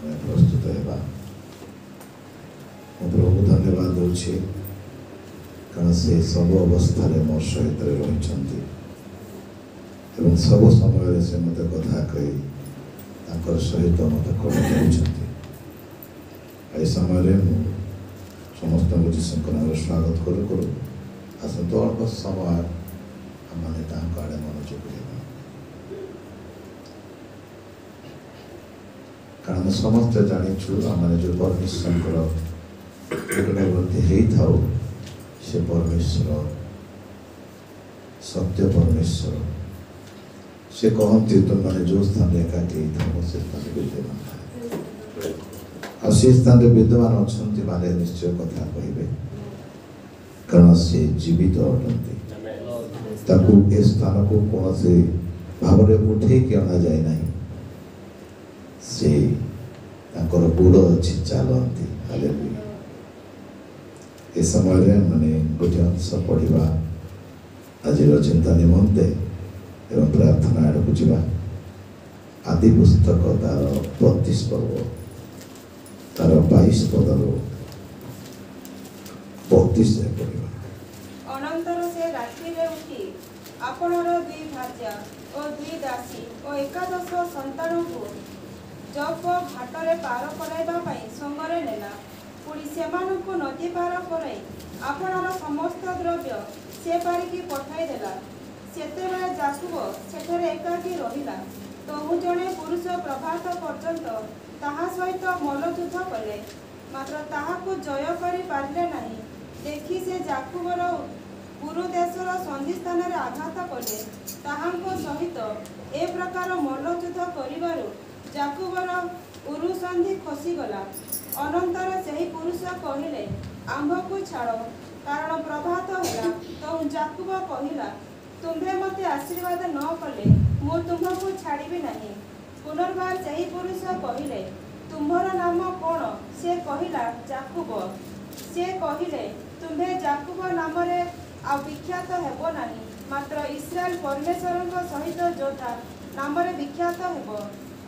प्रस्तुत होगा प्रभु धन्यवाद दूसरी कारण से सब अवस्था मो सहित रही सब समय से मत कथा कही सहित मत कही समय समस्त जीशु नाम स्वागत करू करू आसत अल्प समय आम आड़े मनोযোগ कारण समस्ते जाचु आम जो परमेश्वर निकटवर्ती हो से परमेश्वर सत्य परमेश्वर से कहते तुमने जो स्थान एकाठी था से स्थान विद्यमान आ स्थान विद्यमान अच्छा माने निश्चय कथा कहे कारण से जीवित अटंती ए स्थान को कौन से भाव उठे कि अणा जाए ना से गोड़ अच्छी चलती हालेलुया ए समय माने गोटे अंश पढ़ा आज चिंता निमंते एवं प्रार्थना आड़क जा आदि पुस्तक तार 32 पर्व तार 22 पदर 32 पढ़ा अनंतर से रात्रि रे उठी आपनर दुई भार्या और दुई दासी और एकादश संतान को जप घाटरे पार कराइबा पई संगरे नेला पुरी सेमानकु नदी पार कराई आपनर समस्त द्रव्य से पारिकी पठाई देला सेतेबेले जाकुब सेठरे एकाकी रहिला तहु जणे पुरुष प्रभात पर्यंत ताहा सहित मल्लयुद्ध कले मात्र ताहाकु जय करि पारिले नाही देखि से जाकुबर पुरु देशर संधि स्थान रे आघात कले ताहांको सहित ए प्रकार मल्लयुद्ध करिबारु जाकुबर उरु संधि खसीगला अनंतर सही पुरुष कहिले आंभकु छाड़ कारण प्रभात होला तो जाकुब कहिला तुम्हे मते आशीर्वाद न कले मु तुम्हकु छाड़िबी नाही पुनर्बार सही पुरुष कहिले तुम्हर नाम कोन से कहिला जाकुब से कहिले तुम्हे जाकुब नाम रे आ विख्यात हेबो नाही मात्र इस्राएल परमेश्वरଙ୍କ सहित जोधा नाम रे विख्यात हेबो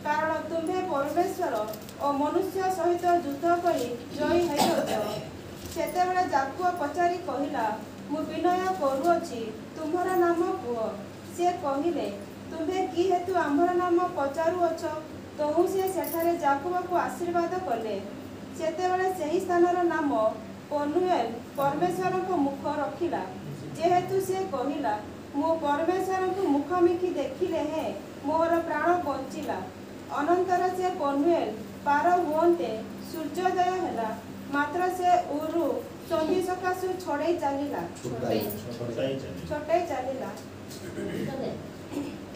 कारण तुम्हे परमेश्वर और मनुष्य सहित युद्ध करी जयी होइछ सेतेबेले जाकुब पचारि कहिला मु विनय करूअछि तुम्हर नाम कुह से कहिले तुम्हे कि हेतु आम्भर नाम पचारुअछ तहु से सेठारे जाकुब को आशीर्वाद कले सेतेबेले सही स्थानर नाम पनुएल परमेश्वर को मुख रखिला जेहेतु से कहिला मु परमेश्वर को मुखमिखी देखिले हे मोर प्राण बंचिला अनंतर से पनुएल पार हुंते सूर्योदय होला मात्र से उरु संधि सकाशु छोड़े चलिला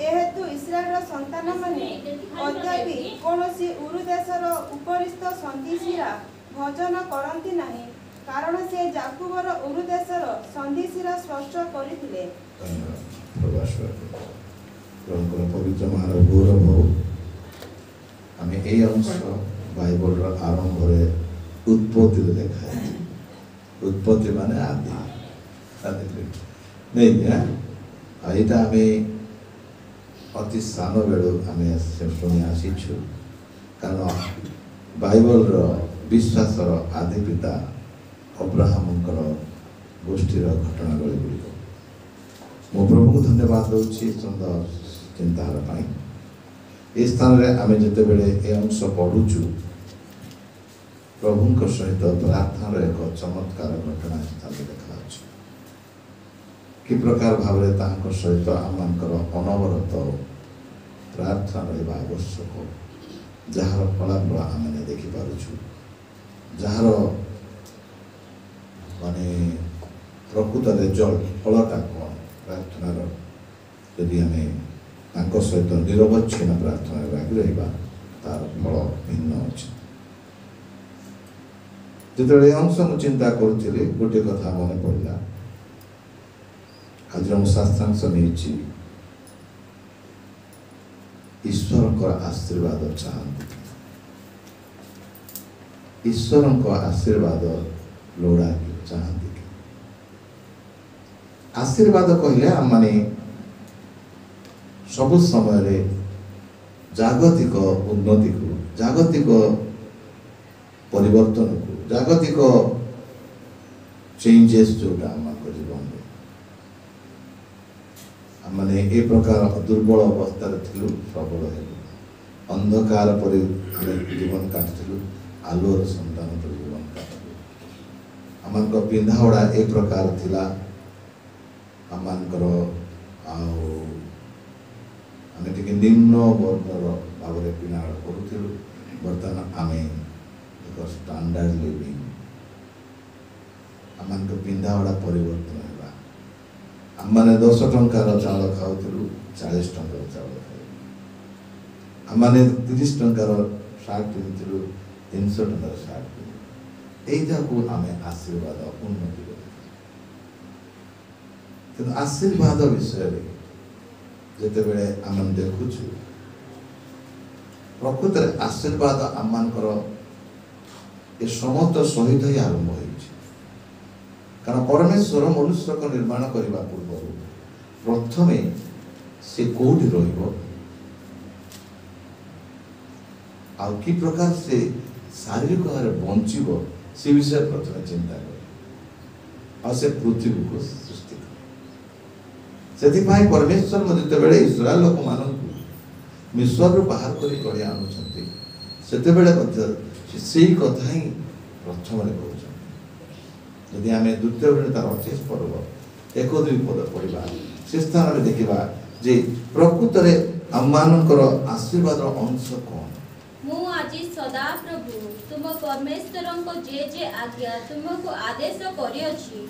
एहेतु इस्राएल संतान माने अद्यापि कोनोसी उरु देशर उपरिस्थ संधिशिरा भजन करंती नाही कारण से जाकुबर उरु देशर संधिशिरा स्पष्ट करिथिले पवित्र महागौरव आम ये अंश बाइबल आरंभ उत्पत्ति देखा उत्पत्ति माने आदि नहीं यहाँ आम अति सान बेलू आम शुणी आसीचु कारण बाइबल विश्वासर आदि पिता अब्राहमंकर गोष्ठीर घटनावली गुड़िक मो प्रभु को धन्यवाद दूसरी सुंदर चिंतार ये स्थान में आम जिते बड़े ए अंश पढ़ुचु प्रभु सहित प्रार्थना एक चमत्कार घटना स्थान देखा कि प्रकार भाव सहित आम अनवरत प्रार्थना रहा आवश्यक जार फलाफल आम देखिपुँ जार माने प्रकृत जल फलटा कौन प्रार्थनार यदि आम सहित निरवच्छिन्न प्रार्थना लगी रहा तार फल भिन्न अच्छे जो अंश मुझे चिंता करुली गोटे कथा मन पड़ा आज शास्त्रांश नहीं ईश्वर आशीर्वाद चाहती ईश्वर आशीर्वाद लोड़ा चाहती आशीर्वाद कहले आम माने सब समय जागतिक उन्नति को जागतिक परिवर्तन को जागतिक चेंजेस जोटा आम जीवन में आम ए प्रकार दुर्बल अवस्था प्रबल है अंधकार पर जीवन काटू आलोर संतान पर जीवन काटू आम पिंधाड़ा ए प्रकार थिला आमर आम टे निम्न वर्णर भाव में पिंधाड़ करूँ बर्तमान आम एक स्टैंडर्ड लिविंग आम पिंधाड़ा परिवर्तन है आम मैंने 10 टंकार चाउल खाऊ 40 टंकार चाउल खाऊ आम मैंने 30 टंकार शार्ट पिंधु 300 टंकार शार्ट पिंधु यहीटा को आम आशीर्वाद उन्नति कि आशीर्वाद विषय जिते बड़े आम देखुचु प्रकृत आशीर्वाद आम ये समस्त सहित ही आरंभ हो कारण परमेश्वर मनुष्य को निर्माण करने पूर्व प्रथमे से कौटी कि प्रकार से शारीरिक भाव बंचब से विषय प्रथम चिंता कर से पृथ्वी को सृष्टि कर से परमेश्वर जिते बड़े इस्राएल लोक मान मिस्र बाहर कर आणुंट से कथा ही प्रथम कहते आम द्वितीय तार 28 पर्व 1-2 पद पढ़ा से स्थान में देखा जे प्रकृत में आम आशीर्वाद अंश कौन मु आज सदा प्रभु तुम परमेश्वर को जे जे आज्ञा तुमको आदेश करियछि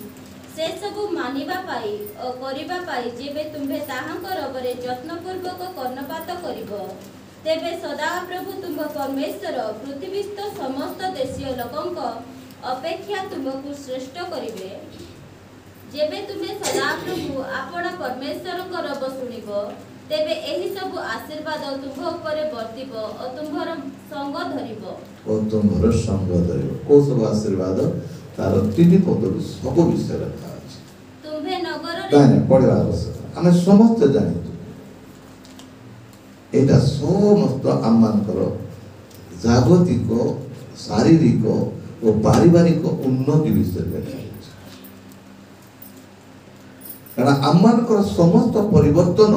से सब मानिबा पाई और करिबा पाई जेबे तुम्हे ताहांकर बरे यत्नपूर्वक कर्णपात करिबो तेबे सदा प्रभु तुम परमेश्वर पृथ्वीस्थ समस्त देशीय लोकंक अपेक्षा तुमको श्रेष्ठ करिवे जेबे तुम्हें सदा प्रभु आपण परमेश्वर को रब सुनिबो तेबे एही सब आशीर्वाद तुम ऊपर वर्तिब और तुम्हर संग धरिबो को सब आशीर्वाद तार 3 पद सब विषय रखा अछि तुम्हे नगर रे पढ़वा आवश्यक आम समस्त जानितु एटा समस्त आम जागतिक शारीरिक और पारिवारिक उन्नति विषय कारण आम समस्त परिवर्तन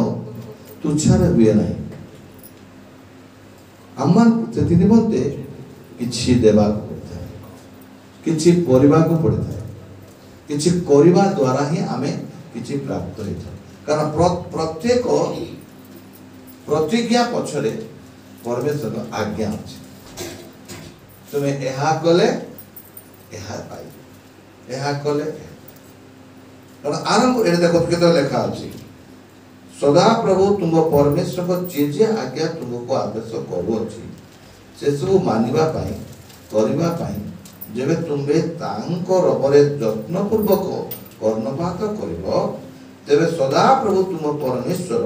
तुच्छारे हुए ना आम से निमंते किछि देवा पड़ता है किछि करबा को पड़ता है किछि करबा द्वारा ही आमे किछि प्राप्त होता कारण प्रत्येक प्रतिज्ञा पछरे परमेश्वर आज्ञा अछि तुम्हें एहा कले एहा पाई एहा कले कारण आरंभ ए देखो केते लेखा अछि सदा प्रभु तुम परमेश्वर को जे जे आज्ञा तुमको आदेश करू अछि से सब मानिबा पाई करबा पाई जेबे तुम्बे तांको रबरे यत्न पूर्वक कर्णपात करिवो तेबे सदा प्रभु तुम परमेश्वर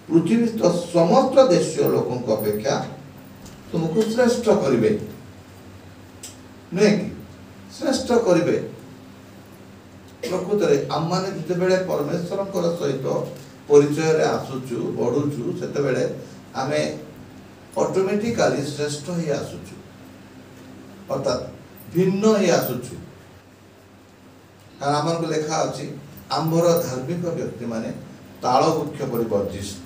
पृथ्वी समस्त देशीय लोकों अपेक्षा तुमको श्रेष्ठ करिवे नहीं कि श्रेष्ठ करिवे प्रकृत रे आम माने जते बेले परमेश्वर सहित परिचय रे आसुचु बढ़ुचु सेते बेले आमे ऑटोमेटिकली श्रेष्ठ ही आसुचु अर्थात भिन्न ही आसुचु कारण आमर को लेखा अछि आम्भर धार्मिक व्यक्ति माने ताल वृक्ष पर वर्जिष्ठ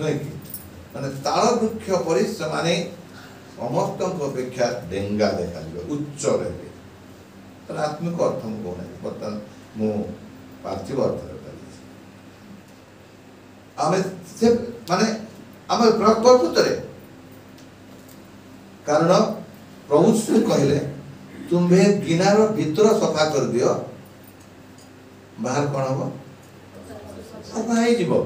नहीं कि माने ताल वृक्ष पर से समस्त अपेक्षा डेंगा देखा उच्च रहे आत्मिक अर्थ मुझे कहना बर्तमान मु पार्थिव अर्थ माने आम प्रकृत कारण प्रभु श्री कहले तुम्हें गिनार भीतर सफा कर दियो बाहर कौन हम सफा हो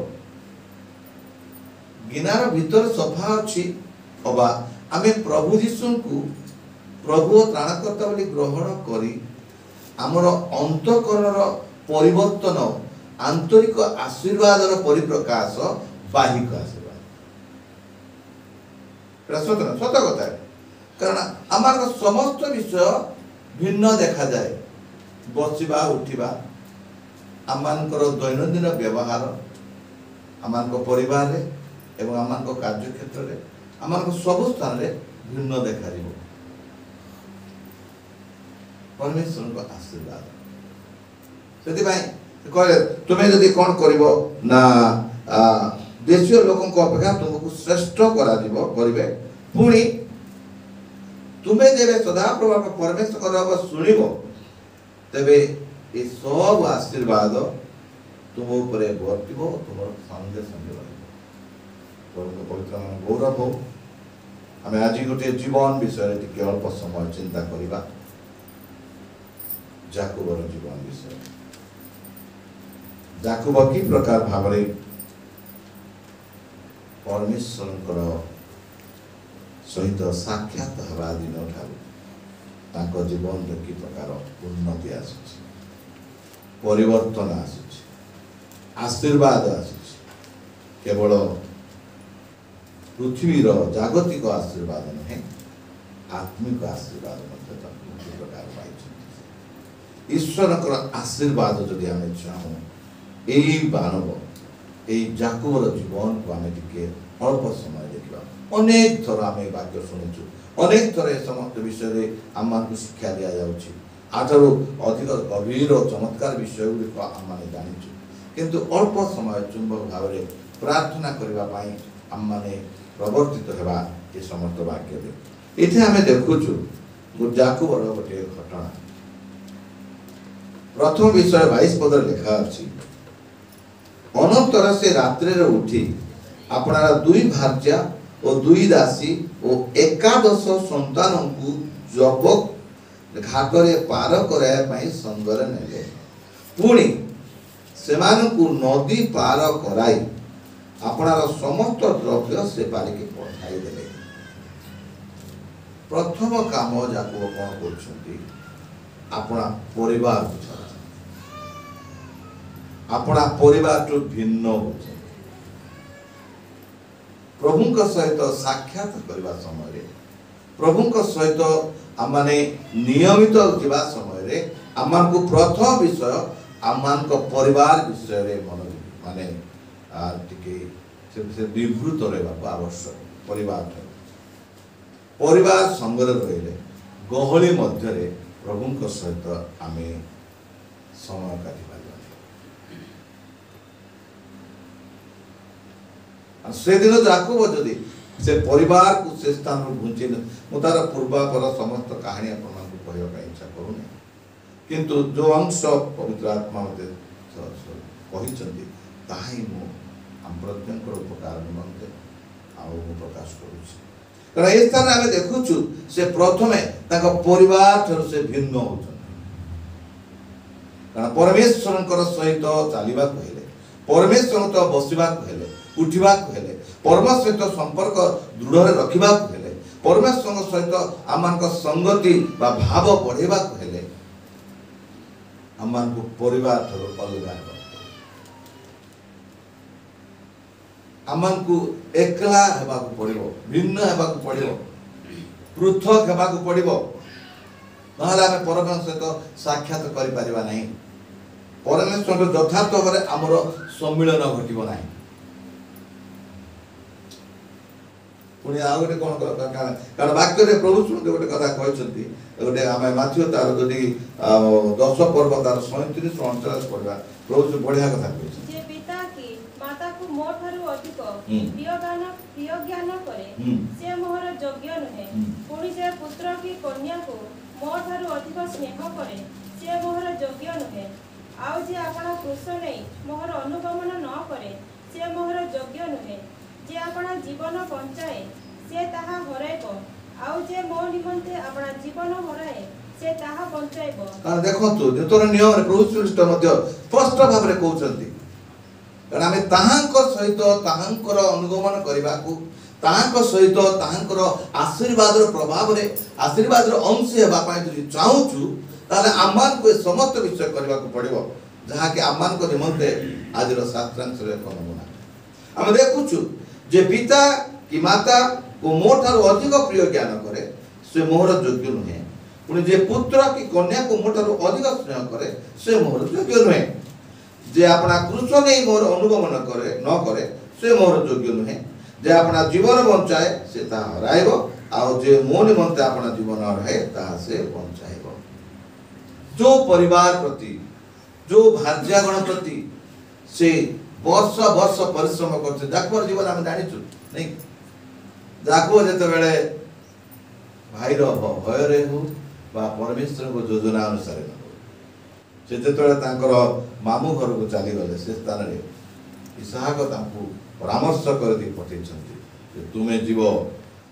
गिनार भीतर सफा अच्छी अबा आमे प्रभु जीशु को प्रभु त्राणकर्ता बोली ग्रहण करी आमर अंतकरण परिवर्तन आंतरिक आशीर्वाद परिप्रकाश बाहिक आशीर्वाद सत कथा कारण आमार समस्त विषय भिन्न देखा जाए बसवा उठा आमानकर दैनंदिन व्यवहार आमानक परिवार रे एवं आमानक कार्य क्षेत्र रे आमको सब स्थान रे भिन्न देखा परमेश्वर को आशीर्वाद से कहले तुम्हें जदि कौन करिवो ना देशीय लोकों अपेक्षा तुमको श्रेष्ठ करें पुणी तुम्हें जब सदाप्रभु परमेश्वर शुणव तेबे ये सब आशीर्वाद तुम ऊपर बर्तिब तुम संगे संगे पवित्र गौरव हो आम आज गोटे जीवन विषय टी अल्प समय चिंता करवा जाकुबर जीवन विषय जाकुब कि प्रकार भाव परमेश्वर सहित साक्षात हवा दिन ठार जीवन कि प्रकार उन्नति आस परिवर्तन आशीर्वाद केवल पृथ्वी जागतिक आशीर्वाद नुहे आत्मिक आशीर्वाद प्रकार पाई ईश्वर आशीर्वाद जदि आम चाहूँ यही मानव यही जाकुबर जीवन को आम टे अल्प समय देखा अनेक थर आम वाक्य शुणुचु अनेक थर समस्त विषय आम शिक्षा दि जाऊँगी आठू अधिक गभीर चमत्कार विषय गुड़िक आम जाचु किंतु अल्प समय चुंबक भाव में प्रार्थना करने आम मैंने प्रवर्तित होगा ये समस्त वाक्य ये आम देखुचु जाकुबर गोटे घटना प्रथम विषय 22 पद लिखा अच्छी अनंतर से रात्रि उठी अपनार दुई भार्या और दुई दासी और एकादश संतान को जबक घाट में पार कराया संगरे नेले पुणी से नदी पार कराई अपनार समस्त द्रव्य से पारिक पठाई देले प्रथम काम जाको कौन कर अपना परिवार अपना परिवार तो भिन्न हो प्रभु सहित साक्षात करने समय प्रभु सहित आम नियमित जावा समय आम को प्रथम विषय आम परिवार विषय मन माने विवृत रहा आवश्यक परिवार संगरे रहिले गहली मध्य प्रभु सहित आम समय काटि से दिन जाकुब जदि से परिवार को से स्थान घुंची मुझार पूर्वापर समस्त कहानी आपको कहवाई इच्छा करूनी किंतु जो अंश पवित्र आत्मा मत कहते प्रज्ञ उपकार निमंते प्रकाश करुँ ये स्थान आम देखुचु से प्रथमे परिवार ठार से भिन्न हो परमेश्वर सहित चलवा हेले परमेश्वर तो बसवा हेले उठा हेले परमेश्वर सहित संपर्क दृढ़ रखा हेले परमेश्वर सहित आम संगति भाव बढ़ेवा हेले आम परिवार ठार अलग आमको एकला होगाक पड़ो भिन्न होगाक पड़ो पृथक होगाक पड़ो ना परमेश्वर सहित साक्षात करें नहीं परमेश्वर यथार्थ भाव में आमर सम्मिलन घटना ना पुणी आ गए कौन कारण वाक्य प्रभु शुणु गोटे कथा कहते गोटे आम माथ्यू तार जदि 10 पर्व तार 37 39 पढ़ा प्रभु बढ़िया कथा कहते प्रिय ज्ञान करे से मोहर योग्य नुहे पुणी जे पुत्र की कन्या को मो ठारू अधिक स्नेह करे से मोहर योग्य नुहे आउ जे आपना पुरुष नहीं मोहर अनुगमन न करे से मोहर योग्य नुहे जे आपना जीवन बंचाए से ताहा हराइबो आउ जे मो निमंते आपना जीवन हराए से ताहा बंचाइबो कारण देखंतु जेतोर नियम रे प्रभु श्रीकृष्ण मध्य स्पष्ट भाव रे कहउचंती कारण आमे ताहांको सहित ताहांकर अनुगमन करबाकू ताहांको सहित ताहांकर आशीर्वाद रो प्रभाव रे आशीर्वाद रो अंश हेबा पय जदि चाहूचु ताले आमान को समस्त विषय करबाकू पड़िबो जहा कि आमान को निमंते आज रो शास्त्रांश रे नमूना हम देखुचु जे पिता कि माता को मोठार अधिक प्रिय ज्ञान करे से मोहर योग्य नुहे पुणी जे पुत्र कि कन्या को मोठार अधिक स्नेह करे से मोहर योग्य नुहे जे अपना पुरुष नहीं मोहर अनुगमन करे न करे से मोहर योग्य नुहे जे अपना जीवन बंचाए से ता हराइबो आउ जे मो निमंते अपना जीवन हराए ता से बंचाइबो। जो परिवार प्रति जो भार्यागण प्रति से वर्ष वर्ष परिश्रम करते जाकुर जीवन आम जानिचु नहीं जाकुर जते बेले भाईर भय हो बा परमेश्वर को योजना अनुसार से जेतेबेले तांकर मामू घर को चली गले से स्थान रे इसहाक तांकू परामर्श कर दी पठेइछन्ति तुमे जीव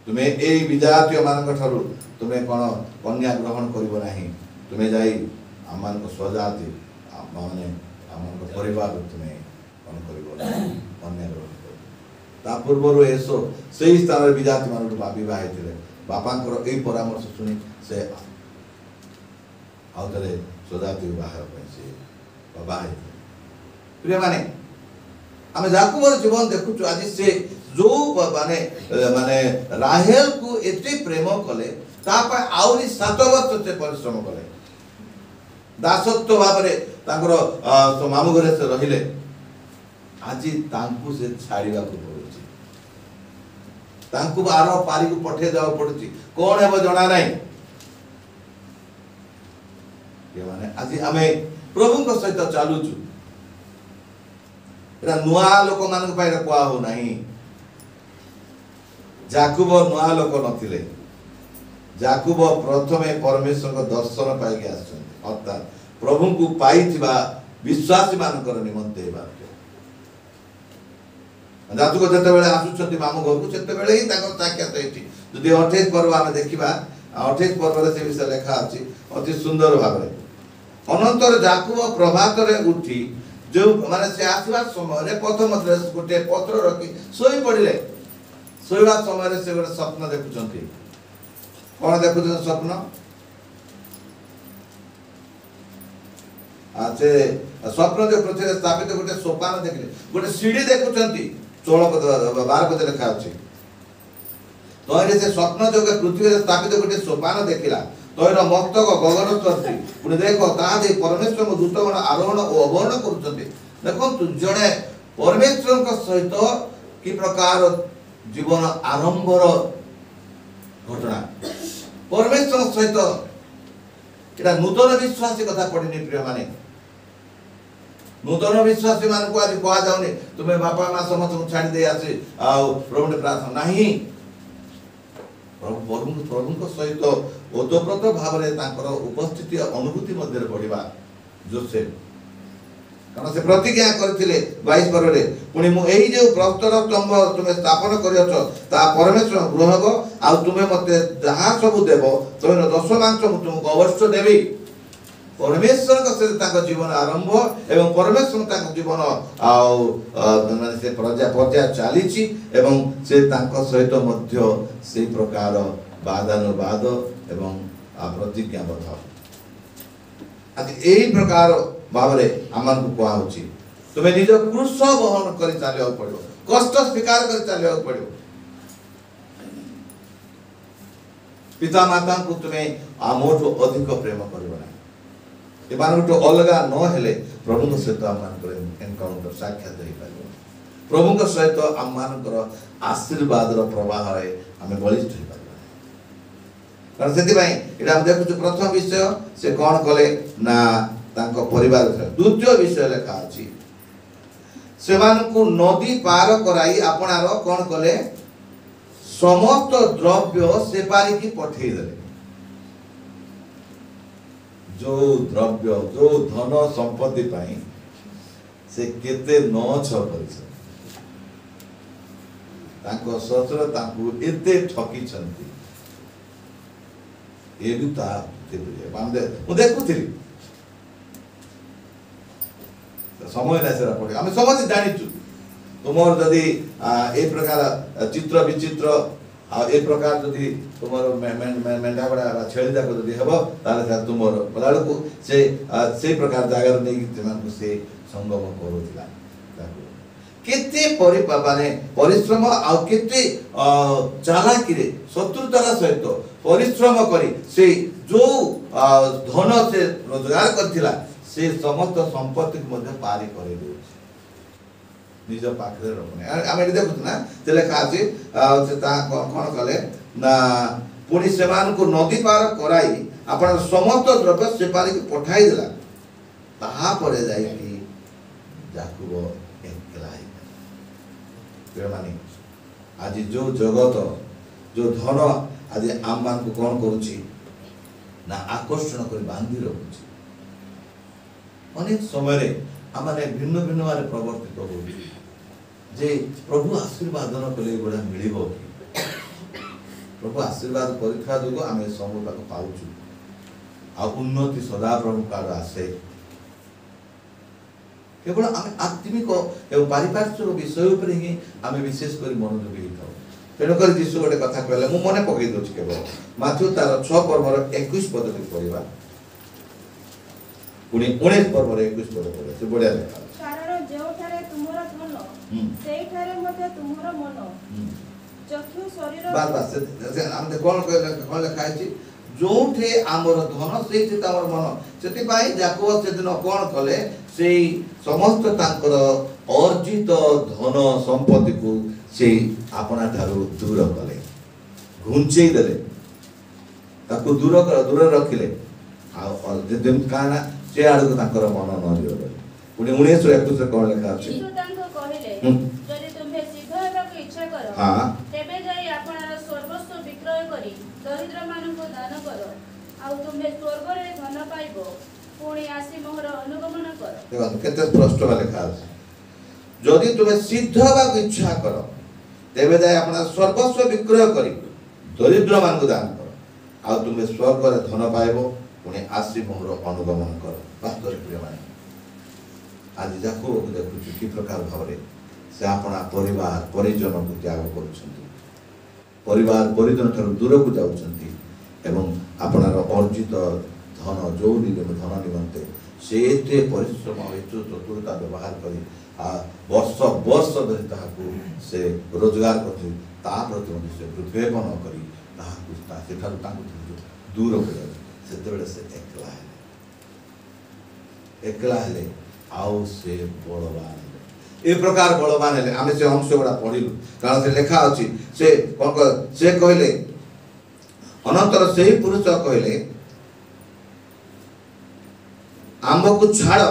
तुमे ए विजातीय मानक ठारू तुमे कोन कन्या ग्रहण करिवो नाही तुमे जाई आमान को स्वजाति माने आमान को परिवार तुमे कोन करिवो नाही कन्या ग्रहण कर ता पूर्वरु एसो सेही स्थान रे विजाति मानक विवाह हेतिले बापांकर ए परामर्श सुनी से आउतरे स्वजाति विवाह से बाबा प्रिय माने आम जाकुबर जीवन देखुचु आज से जो माने माने राहेल को एते प्रेम कले तापर आउरी 7 वर्ष से परिश्रम कले दासत्व भाव रे तांकर तो मामू घरे से रहिले आज तांकु से छाड़ीबा को पड़ुची तांकु बार पारी को पठे जाव पड़ुची कोन हेबो जणा नाही के माने आज आमे प्रभु को सहित चालुचु एरा नुआ लोक मान पाई कुआ हो नहीं जाकुब नुआ लोक नथिले जाकुब प्रथमे परमेश्वर को दर्शन पाई के आछन अर्थात प्रभु को पाईथिबा विश्वासी मानकर निमंते बात जातुक जते बेले आसुछंती मामू घर को जते बेले ही ताकर साक्षात एठी जदि 28 पर्व आमे देखिबा 28 पर्व रे से विषय लेखा अछि अति सुंदर भाबरे अनंतर जाकुब प्रभात रे उठी जो माने से आसीबा समय रे प्रथम ड्रेस गोटे पत्र रखी सोई पड़िले सोईबा समय रे से गोटे स्वप्न देखुछंती कोन देखुछन स्वप्न आछे स्वप्न जो पृथ्वी स्थापित गोटे सोपान देखले गोटे सीढ़ी देखुछंती 12 पद लिखा अछि तोरे से स्वप्न जो पृथ्वी रे स्थापित गोटे सोपान देखिला तोर मस्तक गगन स्पर्शी पुणी देखो ता दे परमेश्वर दूतगण आरोहण और अवरोहण करुछंती देखो तु जणे परमेश्वर को सहित की प्रकार जीवन आरंभर घटना परमेश्वर सहित एटा नूतन विश्वासी कथा पढ़िनी प्रिय माने नूतन विश्वासी मान को आज कहा जाउनी तुम्हें बापा मां समस्त को छाड़ी दे आसी आ प्रभु ने प्रार्थना नहीं प्रभु को सहित ओतप्रोत भाव रे तांकर उपस्थिति अनुभूति मध्य बढ़िबा जोसेफ कारण से प्रतिज्ञा करथिले 22 पर्व रे पुणी मु एही जे प्रस्तर स्तंभ तुमे स्थापन करियछ ता परमेश्वर ग्रहको आ तुमे मते जहा सब देबो तोर दशमांश मु तुमको अवश्य देबी परमेश्वर का से ताको जीवन आरंभ एवं परमेश्वर ताको जीवन माने से पर्याय चलीची एवं से ताको सहित मध्य से प्रकार वादानुवाद एवं प्रतिज्ञाबद्ध आज एही प्रकार भावरे आमान को कहा होची तुमे निज क्रूस वहन करि चालियो पड़ियो कष्ट स्वीकार करि चालियो पड़ियो पिता माता को तुमे आमोठो अधिक प्रेम करबो ना एमानटो अलगा न हेले प्रभु को सहित आमान एनकाउंटर साक्षात होई पाइबो प्रभु को सहित आमान आशीर्वाद रो प्रवाह रे हमें बलिष्ठ होई पाइबो कारण सेति भाई एटा हम देखु प्रथम विषय से कोन कले ना तांको परिवार द्वितीय विषय लेखा अछि सेमान को नदी पार कराई आपनार कोन कले समस्त द्रव्य से पारी की पठेई देले जो द्रव्य जो धन संपत्ति पाई से केते न छ परिस तांको ससुर तांको एते ठकी छंती ए भी ता देबे बांदे मु देखुथिली समय ना सेरा पड़े हम समझ जानिछु तुमर जदी ए प्रकार चित्र विचित्र आ ए प्रकार जदी तुमर मेंढा बड़ा छेली जाको जदी हेबो ताले से तुमर बलाड़ को से प्रकार जागर नै जमान को से संगम करूतिला केते माने परिश्रम आ केते चालाकी रे शत्रुतार सहित परिश्रम करी से जो धन से रोजगार करथिला से समस्त संपत्ति मध्य पारी करे दो निज पाखे रखुनी आम ये देखु ना जे लेखा अच्छी कौन कले ना पुणी से नदी पार कराई आपण समस्त द्रव्य सेपारी को पठाई देला ताहापरे जाई याकूब एकला मानी आज जो जगत जो धन आज आम मान को कौन करुची ना आकर्षण कर बांधी रखुची अनेक समय आमने भिन्न भिन्न मारे प्रवर्तित हो जे प्रभु आशीर्वाद न कले बड़ा मिलिबो कि प्रभु आशीर्वाद करिथा दुगो आमे समूह को पाउछु आ उन्नति सदा प्रभु का आसे केवल आम आत्मिक एवं पारिपार्श्विक विषय पर ही आम विशेष कर मनोयोगी होता तेणुक जीशु गोटे कथा कहले मु मने पकई दउछि केवल माथ्यू तार 6 पर्वर 21 पद के पढिबा पुणी 19 पर्वर 21 पद पढे से बढ़िया लेखा कारण जेउठारे तुमरा धन सेठारे मध्ये तुमरा मन चक्षु शरीर बात बात से हम कौन लिखा है जोठे आमर धन से आमर मन से याकूब से दिन कौन कले से समस्त तांकर अर्जित धन संपत्ति को से अपना ठारू दूर कले घुंचे देले ताको दूर रखिले आ जेम काना से आडको तांकर मन न दियो पुणी 1921 कौन लिखा अछि यीशु तांको कहिले जदि तुम्हे सिद्ध हेबाक इच्छा करो हां तेबे जाई आपनार सर्वस्व विक्रय करी दरिद्र माननको दान करो आ तुम्हे स्वर्ग रे धन पाइबो पुणी आसी मोहर अनुगमन करो देखो केते स्पष्ट लिखा अछि जदि तुम्हें सिद्ध हेबाक इच्छा करो तेबे जाई अपना सर्वस्व विक्रय करी दरिद्र माननको दान करो आ तुम्हें स्वर्ग रे धन पाइबो पुणी आसी मोहर अनुगमन करो वास्तव प्रिय माने आज याकूब को देखु कि प्रकार भावरे से अपना परिवार परिजन को त्याग करुछंती परिवार परिजन ठार दूर को जाउछंती एवं अपनार अर्जित धन जो धन निमंते से एते परिश्रम हेतु चतुरता व्यवहार करी वर्ष वर्ष धरि ताहाकू से रोजगार करथि ता प्रति से विवेक न करी ताहाकू से ठार ताकू दूर हो जाय सेते बेले से एकला हेले आउ से बलवान ए प्रकार बलवान हेले आमे से अंश बड़ा पढिलु कारण से लेखा अछि से कोन से कहले अनंतर सेही पुरुष कहले आंब को छाड़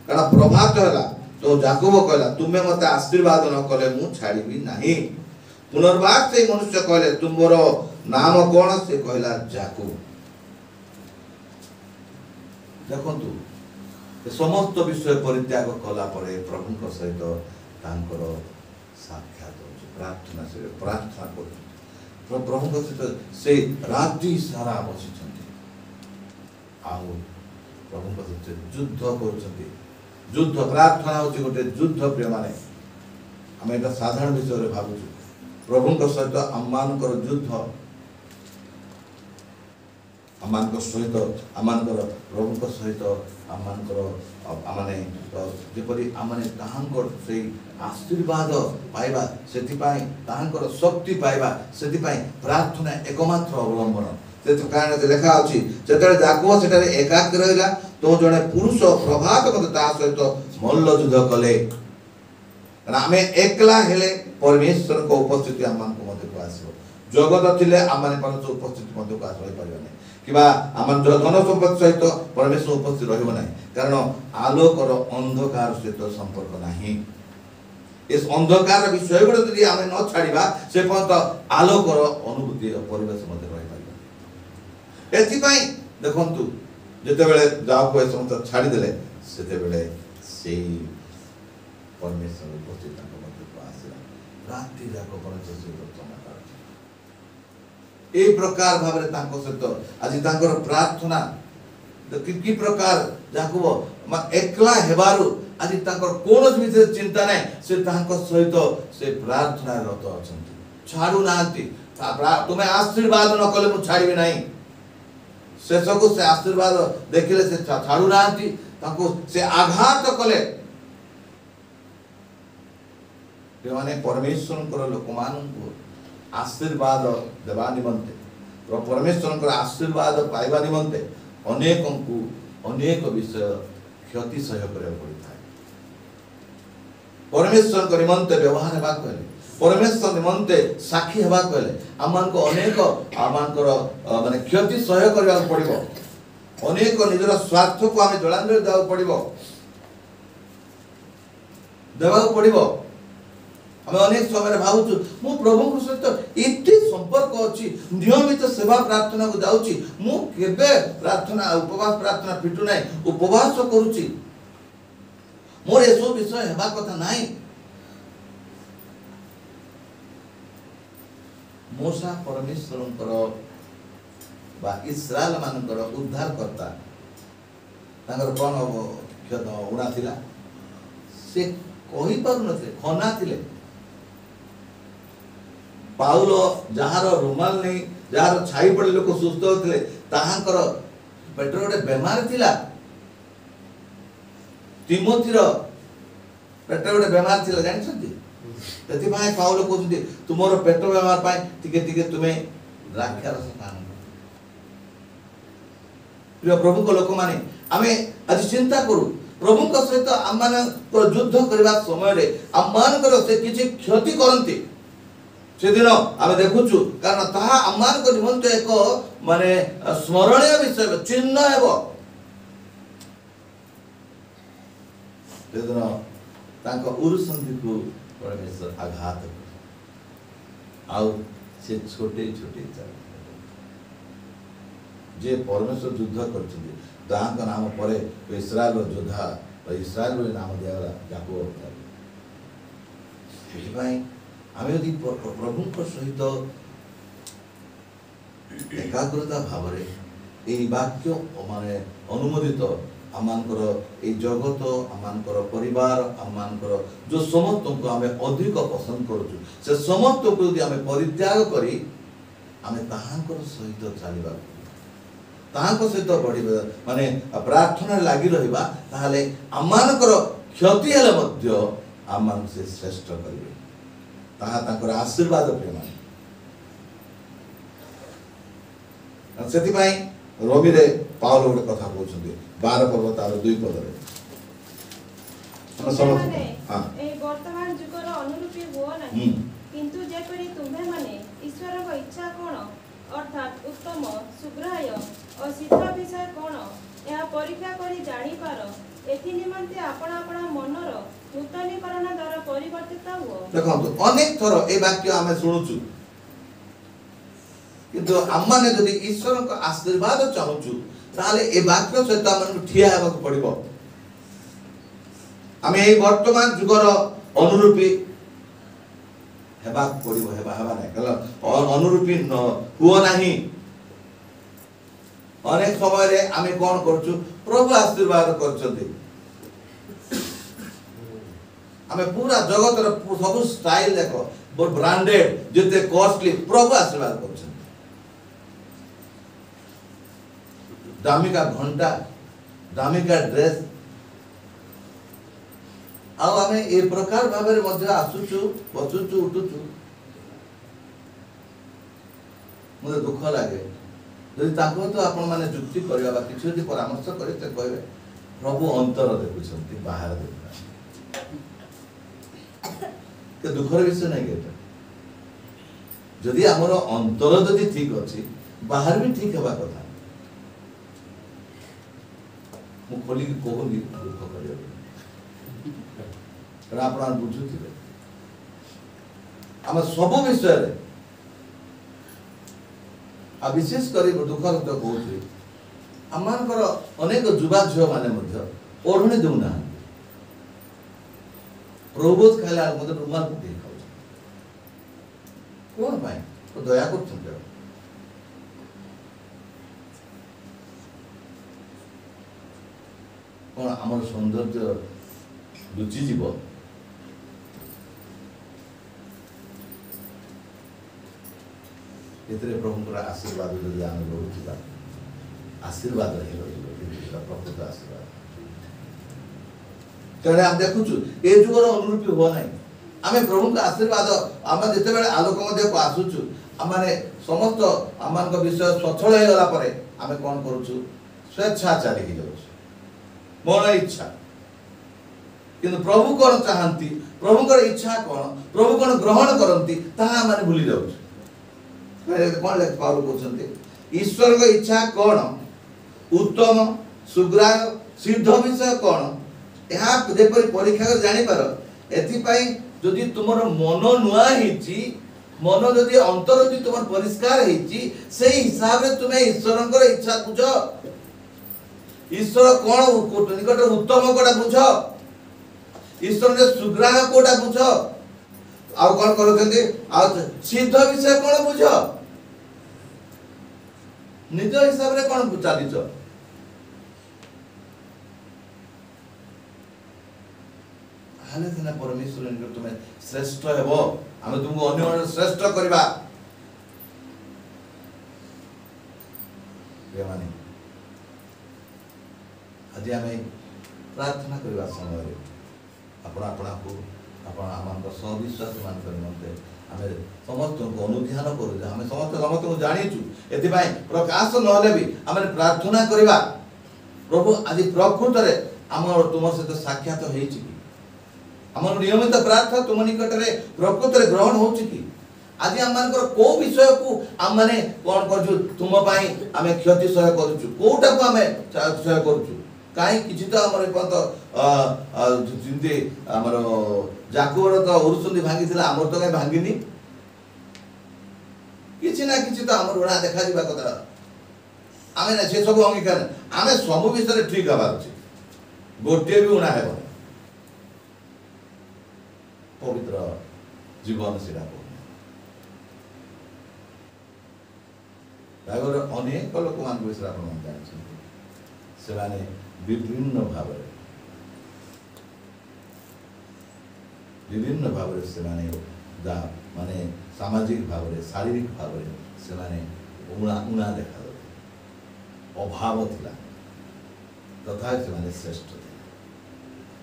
कारण प्रभात होला तो याकूब कहला तुमे मते आशीर्वाद न कले मु छाड़ीबी नाही पुनर्बार से मनुष्य कहले तुमरो नाम कोन से कहला याकूब देखंतु समस्त विषय परित्याग कला परे प्रभु को सहित तांकर साक्षात प्रार्थना से प्रार्थना कर प्रभु को सहित से रात्रि सारा बसिछंती आउ प्रभु को सहित युद्ध करछंती युद्ध प्रार्थना होची गोटे युद्ध प्रिय माने हम एटा साधारण विषय रे भाबु प्रभु को सहित अम्मान कर युद्ध अम्मान को सहित अम्मान कर प्रभु को सहित आमने जेपरी आमने ताहांकर से आशीर्वाद पाइबा सेति पाई ताहांकर शक्ति पाइबा सेति पाई प्रार्थना एकमात्र अवलंबन सेति कारण से लेखा अछि जेतरे याकूब सेटारे एकाग्र रहला तो जने पुरुष प्रभात मते ता सहित मल्ल युद्ध कले आमे एकला हेले परमेश्वर को उपस्थिति आमान को मते को आसीबो जगत थिले आमाने परमेश्वर उपस्थिति मते को आसै परिबा किबा आमन धन संपत्ति सहित परमेश्वर उपस्थित रहिबो नाही कारण आलोकर अंधकार सहित संपर्क नाही इस अंधकार विषय गुड यदि आमे न छाड़ीबा से पर्यंत आलोकर अनुभूति परिवेश मध्ये रहि परिबा एथि पई देखंतु जते बेले जाओ को समस्त छाड़ी देले सेते बेले सेही परमेश्वर उपस्थित ताको मध्ये को आसीला रात्रि जाको परमेश्वर से चमत्कार ए प्रकार भाबरे ताको सहित आज तांकर प्रार्थना कि प्रकार याकूब एकला हेबारु आज तांकर कोनोस विषय चिंता नै से तांको सहित से प्रार्थना रत अछंती छाडू नांती तुमे आशीर्वाद न कले मु छाडीबे नाही शेषको से आशीर्वाद देखिले से छाडू नांती तांको से आघात कले माने परमेश्वर को लोक मानू आशीर्वाद देवा निमंते परमेश्वर आशीर्वाद पाइबा निमंते अनेक विषय क्षति सह करा पड़ता है परमेश्वर को निमंते व्यवहार हेबा कहले परमेश्वर निमंते साक्षी हेबा कहले आमान को अनेक आमानकर माने क्षति सहय करबा पड़िबो अनेक निजर स्वार्थ को आमे जलांजलि देबा पड़िबो देबा पड़िबो हमें अनेक समय भावुचु मु प्रभु को सहित इति संपर्क अछि नियमित सेवा प्रार्थना को जाउची मु केबे प्रार्थना उपवास प्रार्थना फिटु नै उपवास करूची मोर एसो विषय हेबा कथा नाही मोसा परमेश्वरंकर बा इस्राएल मानकर उद्धार करता तांकर कोन उड़ा थिला से कहि पारु नथे खना थिले पाउलो जहार रुमाल नहीं जहार छाई पड़े लोक सुस्थ होते ताहांकर पेट गोटे बेमार थिला तिमोथीर पेट गोटे बेमार थिला जानछथि तति भाई पाउलो कहउछथि तुमरो पेट बेमार पाई टिके टिके तुमे द्राक्षारस पान प्रिय प्रभु को लोक माने आमे आज चिंता करू प्रभु को सहित आमान को युद्ध करबा समय रे आमान को से किछि क्षति करंती से दिन आमे देखुछु कारण ताहा आमान को निमंत एक माने स्मरणीय विषय चिन्ह हेबो से दिन तांको उरुसंधि को परमेश्वर आघात आउ से छोटे छोटे जे परमेश्वर युद्ध करछथि तांको नाम परे इस्राएल योद्धा इस्राएल नाम दियाला याकूब भाई आमे यदि प्रभु को सहित एकाग्रता भाव रे वाक्य माने अनुमोदित आमानकर ए जगत आमानकर परिवार आमानकर जो समस्त को आमे अधिक पसंद करूछु से समस्त को यदि आमे परित्याग करी आमे ताहांकर सहित चलिबा ताहांकर सहित बढ़िबा माने प्रार्थना लागि रहिबा ताहाले आमानकर क्षति हेले मध्य आमान से श्रेष्ठ करिवे ताहा तांकर आशीर्वाद प्रेम सेति भाई रवि रे पाउल गोटे कथा कहउछन्ती 12 पर्वत आरो 2 पद रे माने ए वर्तमान जुगर अनुरूपी हो नाही किंतु जेपरि तुम्हे माने ईश्वर को इच्छा कोन अर्थात उत्तम सुग्राह्य और सिद्ध विषय कोन या परीक्षा करी जानि पारो एथि निमंते आपण आपण मनर नूतनीकरण द्वारा परिवर्तित हो देखो अनेक थरो ए वाक्य आमे सुनुछु किंतु आम्माने जदि ईश्वर को आशीर्वाद चाहूछु ताले ए वाक्य सहित हमन ठिया हेबाक पड़िबो आमे ए वर्तमान जुगर अनुरूपी हेबाक पड़िबो हेबा नै कल अनुरूपी हुओ नाही अनेक समय रे आमे कोन करछु प्रभु आशीर्वाद करछथि आमे पूरा जगत रे सब स्टाइल देखो बहुत ब्रांडेड जते कॉस्टली प्रभु आशीर्वाद करछन दामिका घंटा दामिका ड्रेस आ आमे ए प्रकार भाबरे मध्य आसुचु बसुचु उठुचु मुझे दुख लागे यदि ताको तो आपण माने जुक्ति करबा बा किछु यदि परामर्श करे ते कहबे प्रभु अंतर देखुछंती बाहर देखा ते दुखर विषय नहीं गेटा जदि हमर अंतर जदि ठीक अछि बाहर भी ठीक हेबा कथा मु खोली कोहली दुख करियो रा आपण बुझुथिबे हम सब विषय रे आ विशेष करी दुखर तो कहउछि हमनकर अनेक युवा झियो माने मध्य ओढ़णी देउना प्रबोध खाला मते रुमाल पुटी खाउ कोन भाई तो दया करछन कोन हमर सौंदर्य लुचि जीव एतरे प्रभुଙ୍କର आशीर्वाद जदि आमे लोड़ुथिबा आशीर्वाद रहि रहिबो प्रभुत आशीर्वाद तेरे हम देखुछु ए जुगर अनुरूपी हो नाही आमे प्रभुଙ୍କ आशीर्वाद आमे जते बेले आलोक मध्ये को आसुछु आमाने समस्त आमानक विषय सफल हे गला परे आमे कोन करूछु स्वेच्छाचारी हे जाउछु मोर इच्छा किंतु प्रभु कोन चाहंती प्रभुकर इच्छा कौन प्रभु कौन ग्रहण करती ताहा माने भूली जाउछ कौन लेख पाउल कहते ईश्वर को इच्छा कौन उत्तम सुग्राह सिद्ध विषय कौन यहाँ जेपरी परीक्षा कर जानी पार एथिपाई जदि तुमर मन नुआ हिची मन जदि अंतर जदि तुमर परिष्कार हिची सेही हिसाब रे तुमे ईश्वरकर इच्छा बुझ ईश्वर कौन निकट उत्तम कोटा बुझ ईश्वर रे सुग्राह कोटा बुझ आ कौन करछन्ती आ सिद्ध विषय कौन बुझ निज हिसाब रे कौन चालीच हाले सिना परमेश्वर निकट तुमे श्रेष्ठ हेबो आमे तुमको अन्य मान श्रेष्ठ करबा ये माने आज आमे प्रार्थना करबा समय रे आपण आपणा को आपण आमान सब विश्वास मान कर मते आमे समस्त को अनुध्यान करू जे आमे समस्त को जानिचु एति भाई प्रकाश न होले भी आमे प्रार्थना करबा प्रभु आज प्रकृत रे हमर तुम सहित साक्षात हेछि कि हमर नियमित प्रार्थना तुम निकट रे प्रकृत रे ग्रहण होछि कि आज हम मानकर को विषय को हम माने कोन करजु तुम पई आमे क्षति सह करजु कोटा को आमे सह करजु काई किछि तो हमर पंत जिंदे हमर जाकुर तो उरुसुंदी भांगी थिला हमर तो काई भांगिनी किछि ना किछि तो हमर उडा देखा दिबा कथा आमे ना से सब अंगीकार आमे सब विषय ठीक हबार छै गोटे भी उडा हेबो पवित्र जीवन सेटा तागर अनेक लोक मान विषय आपण जानछन से माने विभिन्न भाव से माने दा माने सामाजिक भाव रे शारीरिक भाव रे से माने उना देखा अभाव थिला तथा से माने श्रेष्ठ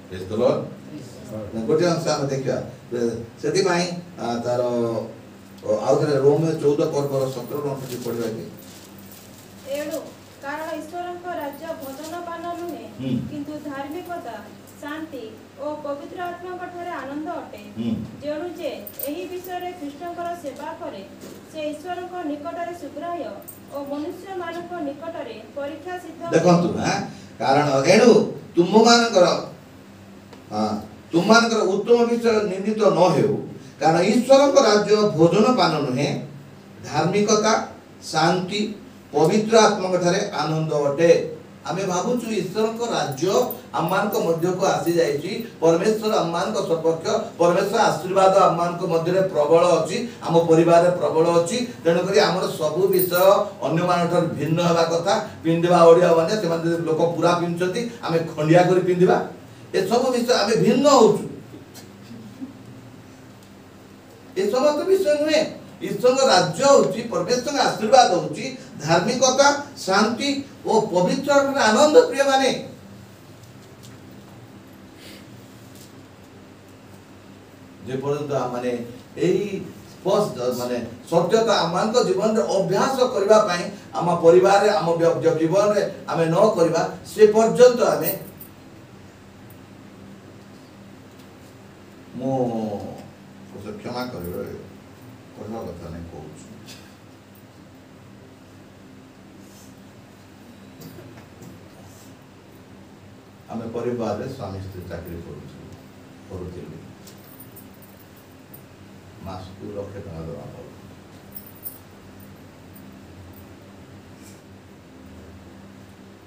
प्रेज द लॉर्ड गोटे अंश आम देखा से तार आउे रोम 14 पर्वर 17 अंश पढ़ा कि कारण ईश्वर राज्य भोजन पान नुहे किंतु धार्मिकता शांति और पवित्र आत्मा ठारे आनंद अटे जेणु जे एही विषय रे कृष्णकर सेवा करे से ईश्वर निकट रे सुग्राह्य और मनुष्य मानक निकट रे परीक्षा सिद्ध देखंतु कारण एणु तुम मानकर तुम मानकर उत्तम विषय निंदित न हेउ कारण ईश्वर को राज्य भोजन पान नुहे धार्मिकता शांति पवित्र आत्मा ठारे आनंद अटे आमे भाबुछु ईश्वर को राज्य आमान को मध्य को आसी जाईची परमेश्वर आमान को सपक्ष परमेश्वर आशीर्वाद आमान को मध्य रे प्रबल अछि आम परिवार रे प्रबल अछि तेनु करी हमर सब विषय अन्य मान ठार भिन्न हेबा कथा पिंदिबा ओडिया माने से माने लोक पूरा पिनचती आमे खंडिया करी पिंदिबा ए सब विषय आमे भिन्न होछु ए सब तो विषय नुहे ईश्वर राज्य होची परमेश्वर आशीर्वाद होची धार्मिकता शांति और पवित्र आनंद प्रिय माने जे पर्यंत माने एही स्पष्ट माने सत्यता आमान को जीवन रे अभ्यास करबा पई आम परिवार रे आम जीवन रे आमे न करबा से पर्यंत आमे मो क्षमा करियो कहना कथा नहीं कहूँ आम परिवार स्वामी स्त्री चाकरी करूँ मास को 1 लाख टका दवा पड़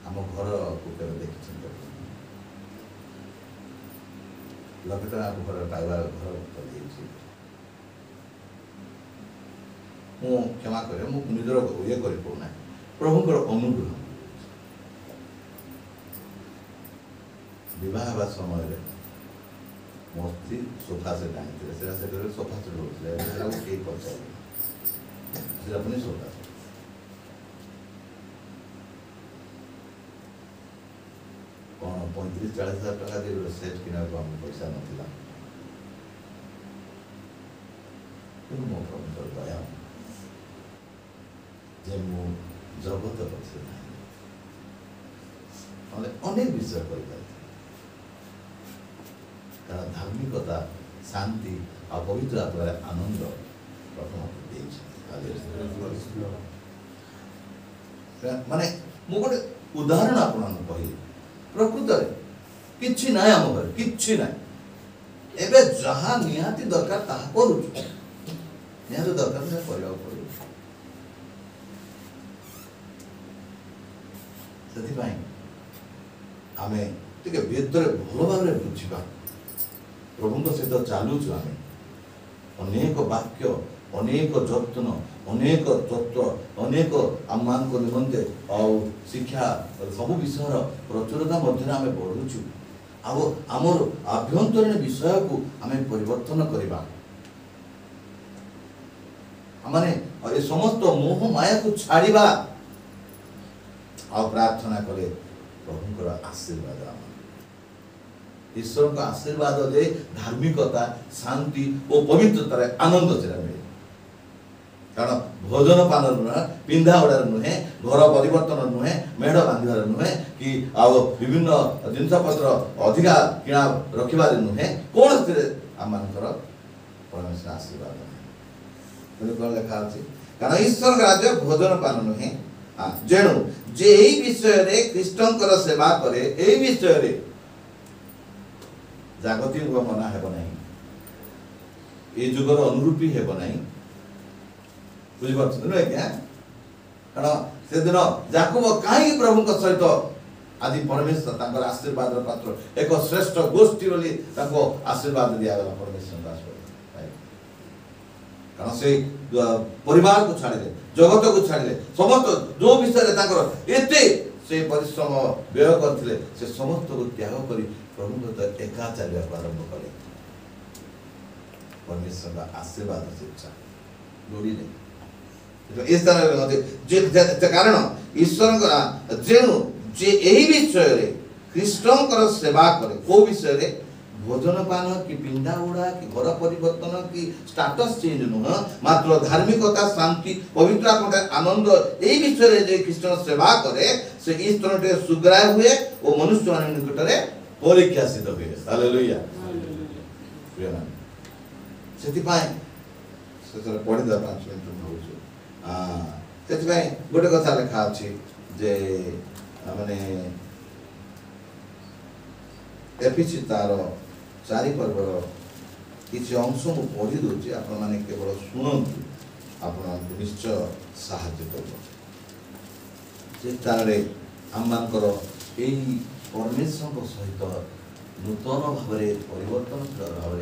आम घर को देखी 1 लाख टका घर पाइबा घर क्षमा करे निजर ये करना प्रभुकर अनुग्रह विवाह हवा समय मो स्त्री सोफा सेट आनी से सोफा सेट होते अपनी सोफा सेट कौन 35-40 हजार टका दे सेट किना पैसा ना मो प्रभु दया जे मो जगत बसे अनेक विषय कारण धार्मिकता शांति और पवित्र आत्मार आनंद प्रभु माने मु गोटे उदाहरण आपन कहि प्रकृत रे किछि नाय हम घर किछि नाय एबे जहा निहाती दरकार ताहा करू निहाती दरकार से करबा पड़ो सेति भाई आमे टिके भीतर भलो भाबरे बुझिबा प्रभु सहित चालू आमे अनेक वाक्य अनेक जत्न अनेक तत्व अनेक आमान को निमंते और शिक्षा सब विषय प्रचुरता मध्य आमे बढ़ुछु अब आमर आभ्यंतरीण विषय को आमे परिवर्तन करबा माने और ये समस्त मोह माया को छाड़ीबा और प्रार्थना करे प्रभुଙ୍କର आशीर्वाद ईश्वर का आशीर्वाद दे धार्मिकता शांति और पवित्रतार आनंद सेरा मिले कारण भोजन पान नुहे पिंधा उड़ार नुहे घर परिवर्तन नुहे मेढ़ बांधार नुहे कि आउ विभिन्न जिनस पत्र अधिका किणा रखिबार नुहे कौन से आम परमेश्वर आशीर्वाद कौन लिखा अच्छी कारण ईश्वर राज्य भोजन पान नुहे जेणु जे यही विषय रे ख्रीष्टंकर सेवा करे यही विषय रे जागतिक मना हेब नहीं ये जुगर अनुरूपी हेब नहीं बुझी पार्छ नुहे क्या कारण से दिन याकूब कहीं प्रभु सहित आदि परमेश्वर तांकर आशीर्वाद पात्र एक श्रेष्ठ गोष्ठी बोली ताको आशीर्वाद दिया गला परमेश्वर दास कारण से परिवार को छाड़िले जगत को छाड़िले समस्त जो विषय एते से परिश्रम व्यय करथिले से समस्त को त्याग करी प्रभु तो एका चलिया आरंभ कले परमेश्वर का आशीर्वाद शिक्षा लोड़ी ने इस तरह जे कारण ईश्वर जेणु जे एही विषय रे ख्रीष्टंकर सेवा करे को विषय रे भोजन पान कि पिंडा उड़ा कि घर परिवर्तन कि स्टेटस चेंज नुह मात्र धार्मिकता शांति पवित्र आनंद यही विषय जे ख्रीष्टन सेवा करे से ईश्वर सुग्राह हुए और मनुष्य मान निकट में परीक्षा सिद्ध हुए हालेलुया प्रियमान सेति पाए से पढ़ी द 5 मिनिट होछु सेति पाए गोटे कथा लिखा अछि जे माने एफिसी तार 4 पर्वर किसी अंश मु पढ़ी दूची आपण माने केवल सुनंतु आपण निश्चय साहाय्य करबो जे तारे आमानकर एही परमेश्वर सहित नूतन भाव परिवर्तन भाव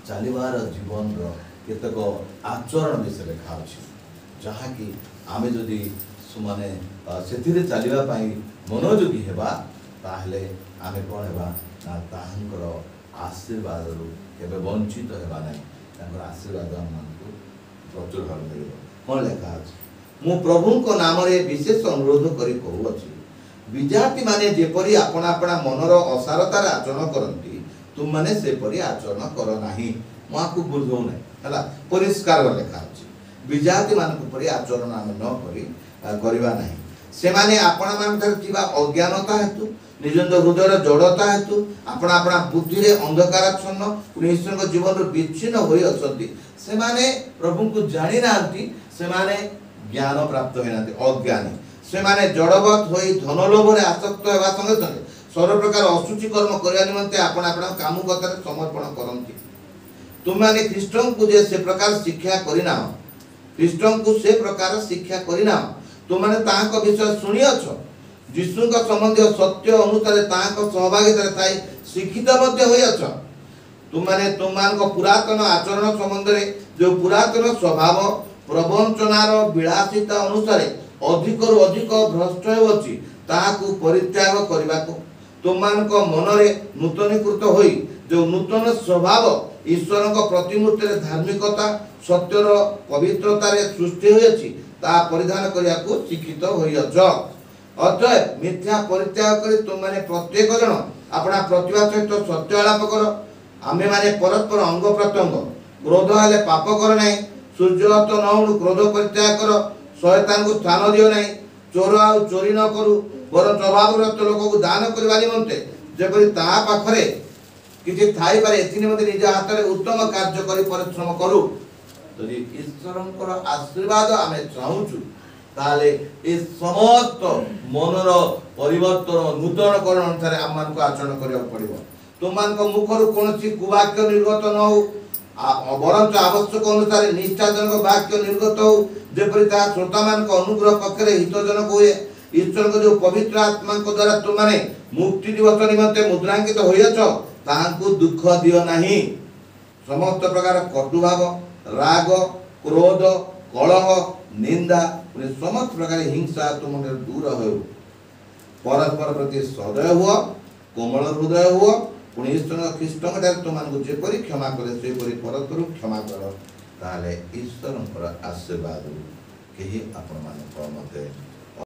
चलवार जीवन केतक आचरण विषय लिखा अच्छी जहाँकि आम जदि माने से चलने मनोयोगी हेबा ताहले आमे कौन हेबा ना ताहंकर आशीर्वाद केबे वंचित हेबा नहीं तांकर आशीर्वाद हमको प्रचुर भाव मिल कौन लिखा अच्छे मु प्रभु को नाम रे विशेष अनुरोध करी कहू अछि विद्यार्थी माने जेपरी आपण आपण मनर असारतार आचरण करती तुम माने सेपरी आचरण कर नाही माकू बुझौ नै हला परिष्कार लिखा अछि विद्यार्थी मान परी आचरण आम न करी करबा नाही से माने आपण मान थिबा अज्ञानता हेतु निज हृदय जड़ता हेतु आपण आपण बुद्धि रे अंधकारच्छन्न ईश्वर को जीवन विच्छिन्न होई अछंती से माने प्रभु को जानि नांती से माने ज्ञान प्राप्त होई नांती अज्ञानी से माने जड़वत होई धनलोभ रे आसक्त हेबा संगे संगे सर्व प्रकार अशुचि कर्म करया निमंते आपण आपण काम कतरे समर्पण करंती तुम माने ख्रीष्टन को जे से प्रकार शिक्षा करिना ख्रीष्टन को से प्रकार शिक्षा करिना तुम माने तांको विषय सुनि अछो यीशु का संबंधी सत्य अनुसार तांको सहभागिता थाई शिक्षित मध्ये होई अछो तुम माने तुम मान को पुरातन आचरण संबंध रे जो पुरातन स्वभाव प्रवंचनार विलासिता अनुसार अधिक रु अधिक भ्रष्ट होछि ताहाकू परित्याग करबाको तुमान को मन रे नूतनीकृत होई जो नूतन स्वभाव ईश्वर को प्रतिमूर्ति रे धार्मिकता सत्यर पवित्रता रे सृष्टि होई अछि ता परिधान करियाकू शिक्षित होई अछ अतः मिथ्या परित्याग करी तुम माने प्रत्येक जन अपना प्रतिभा सहित सत्य आलाप करो आमे माने परस्पर अंग प्रत्यंग क्रोध हेले पाप कर नै सूर्यास्त न होनु क्रोध परित्याग करो शैतान को स्थान दियो नहीं चोर आ चोरी न करू बर स्वभावग्रस्त लोक को दान करबा निमंते जेपरि ता पाखरे किछि थाई पारे एथि निमते निज हाथ रे उत्तम कार्य करी परिश्रम करू यदि ईश्वरंकर आशीर्वाद आमे चाहूछु ताले ए समस्त मनर परिवर्तन नूतनकरण अनुसार आम को आचरण करिया पड़िबो तुमान को मुखरु कोनसी कुवाक्य निर्गत न हो बरंच आवश्यक अनुसार निष्ठाजनक वाक्य निर्गत हो जेपरि ता श्रोता मान को अनुग्रह पक्षरे हितजनक हुए ईश्वर को जो पवित्र आत्मा को द्वारा तुम माने मुक्ति दिवस निमंते मुद्रांकित होइछ तांको दुख दियो नाही समस्त प्रकार कटुभाव राग क्रोध कलह निंदा समस्त प्रकार हिंसा तुम दूर हो परस्पर प्रति सदय हुआ कोमल हृदय हुआ पुणी ईश्वर ख्रीष्ट तुमको जेपरी क्षमा करे सेपरी परस्पर क्षमा कर ताले ईश्वर आशीर्वाद कहीं आपण मान मते